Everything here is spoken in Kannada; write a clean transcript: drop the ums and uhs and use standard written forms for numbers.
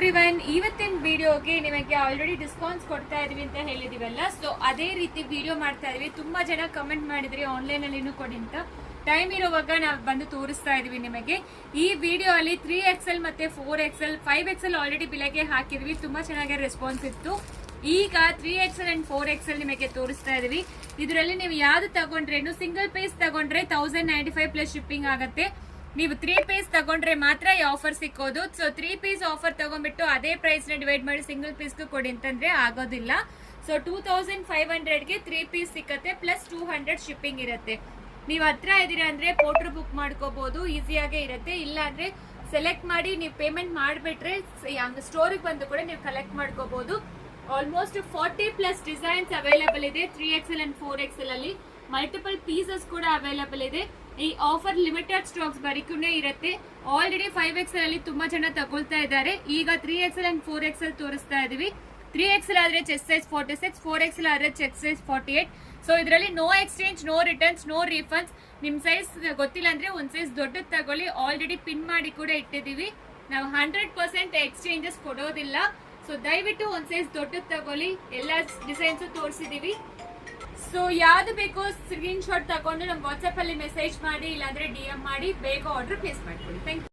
ಎವ್ರಿವನ್, ಇವತ್ತಿನ ವಿಡಿಯೋಗೆ ನಿಮಗೆ ಆಲ್ರೆಡಿ ಡಿಸ್ಕೌಂಟ್ಸ್ ಕೊಡ್ತಾ ಇದೀವಿ ಅಂತ ಹೇಳಿದೀವಲ್ಲ, ಸೊ ಅದೇ ರೀತಿ ವಿಡಿಯೋ ಮಾಡ್ತಾ ಇದೀವಿ. ತುಂಬಾ ಜನ ಕಮೆಂಟ್ ಮಾಡಿದ್ರಿ ಆನ್ಲೈನ್ ಅಲ್ಲಿ ಕೊಡಿ ಅಂತ. ಟೈಮ್ ಇರುವಾಗ ನಾವು ಬಂದು ತೋರಿಸ್ತಾ ಇದೀವಿ ನಿಮಗೆ. ಈ ವಿಡಿಯೋ ಅಲ್ಲಿ 3XL ಮತ್ತೆ 4XL 5XL ಆಲ್ರೆಡಿ ಬೆಲೆಗೆ ಹಾಕಿದ್ವಿ. ತುಂಬಾ ಚೆನ್ನಾಗಿ ರೆಸ್ಪಾನ್ಸ್ ಇತ್ತು. ಈಗ 3XL ಅಂಡ್ 4XL ನಿಮಗೆ ತೋರಿಸ್ತಾ ಇದೀವಿ. ಇದರಲ್ಲಿ ನೀವು ಯಾವ್ದು ತಗೊಂಡ್ರೇನು ಸಿಂಗಲ್ ಪೀಸ್ ತಗೊಂಡ್ರೆ 1095 ಪ್ಲಸ್ ಶಿಪ್ಪಿಂಗ್ ಆಗುತ್ತೆ. ನೀವು 3 ಪೀಸ್ ತಗೊಂಡ್ರೆ ಮಾತ್ರ ಈ ಆಫರ್ ಸಿಕ್ಕೋದು. ಸೊ 3 ಪೀಸ್ ಆಫರ್ ತಗೊಂಡ್ಬಿಟ್ಟು ಅದೇ ಪ್ರೈಸ್ ನ ಡಿವೈಡ್ ಮಾಡಿ ಸಿಂಗಲ್ ಪೀಸ್ ಕೊಡಿ ಅಂತಂದ್ರೆ ಆಗೋದಿಲ್ಲ. ಸೊ 2500ಗೆ 3 ಪೀಸ್ ಸಿಕ್ಕತ್ತೆ, ಪ್ಲಸ್ 200 ಶಿಪ್ಪಿಂಗ್ ಇರುತ್ತೆ. ನೀವು ಹತ್ರ ಇದೀರಾ ಅಂದ್ರೆ ಪೋರ್ಟರ್ ಬುಕ್ ಮಾಡ್ಕೋಬಹುದು, ಈಸಿಯಾಗೆ ಇರುತ್ತೆ. ಇಲ್ಲ ಅಂದ್ರೆ ಸೆಲೆಕ್ಟ್ ಮಾಡಿ ನೀವು ಪೇಮೆಂಟ್ ಮಾಡ್ಬಿಟ್ರೆ ಸ್ಟೋರಿಗೆ ಬಂದು ಕೂಡ ನೀವು ಕಲೆಕ್ಟ್ ಮಾಡ್ಕೋಬಹುದು. ಆಲ್ಮೋಸ್ಟ್ 40 ಪ್ಲಸ್ ಡಿಸೈನ್ಸ್ ಅವೈಲೇಬಲ್ ಇದೆ 3XL ಅಂಡ್ 4XL ಅಲ್ಲಿ. ಮಲ್ಟಿಪಲ್ ಪೀಸಸ್ ಕೂಡ ಅವೈಲೇಬಲ್ ಇದೆ. ಈ ಆಫರ್ ಲಿಮಿಟೆಡ್ ಸ್ಟಾಕ್ಸ್ ಬರೀಕೂನೇ ಇರುತ್ತೆ. ಆಲ್ರೆಡಿ 5XL ಅಲ್ಲಿ ತುಂಬಾ ಜನ ತಗೊಳ್ತಾ ಇದ್ದಾರೆ. ಈಗ 3XL ಅಂಡ್ 4XL ತೋರಿಸ್ತಾ ಇದೀವಿ. 3XL ಆದ್ರೆ ಚೆಸ್ಟ್ ಸೈಜ್ 46, 4XL ಆದ್ರೆ ಚೆಸ್ಟ್ ಸೈಜ್ 48. ಸೊ ಇದರಲ್ಲಿ no exchange, no returns, no refunds. ನಿಮ್ ಸೈಜ್ ಗೊತ್ತಿಲ್ಲ ಅಂದ್ರೆ ಒಂದ್ ಸೈಜ್ ದೊಡ್ಡದು ತಗೊಳ್ಳಿ. ಆಲ್ರೆಡಿ ಪಿನ್ ಮಾಡಿ ಕೂಡ ಇಟ್ಟಿದೀವಿ. ನಾವು 100% ಎಕ್ಸ್ಚೇಂಜಸ್ ಕೊಡೋದಿಲ್ಲ. ಸೊ ದಯವಿಟ್ಟು ಒಂದ್ ಸೈಜ್ ದೊಡ್ಡದು ತಗೊಳ್ಳಿ. ಎಲ್ಲಾ ಡಿಸೈನ್ಸ್ ತೋರಿಸಿದೀವಿ. ಸೊ ಯಾವ್ದು ಬೇಕೋ ಸ್ಕ್ರೀನ್ ಶಾಟ್ ತಗೊಂಡು ನಮ್ ವಾಟ್ಸ್ಆಪ್ ಅಲ್ಲಿ ಮೆಸೇಜ್ ಮಾಡಿ, ಇಲ್ಲಾಂದ್ರೆ DM ಮಾಡಿ ಬೇಗ ಆರ್ಡರ್ ಪ್ಲೇಸ್ ಮಾಡ್ಕೊಳ್ಳಿ. Thank you.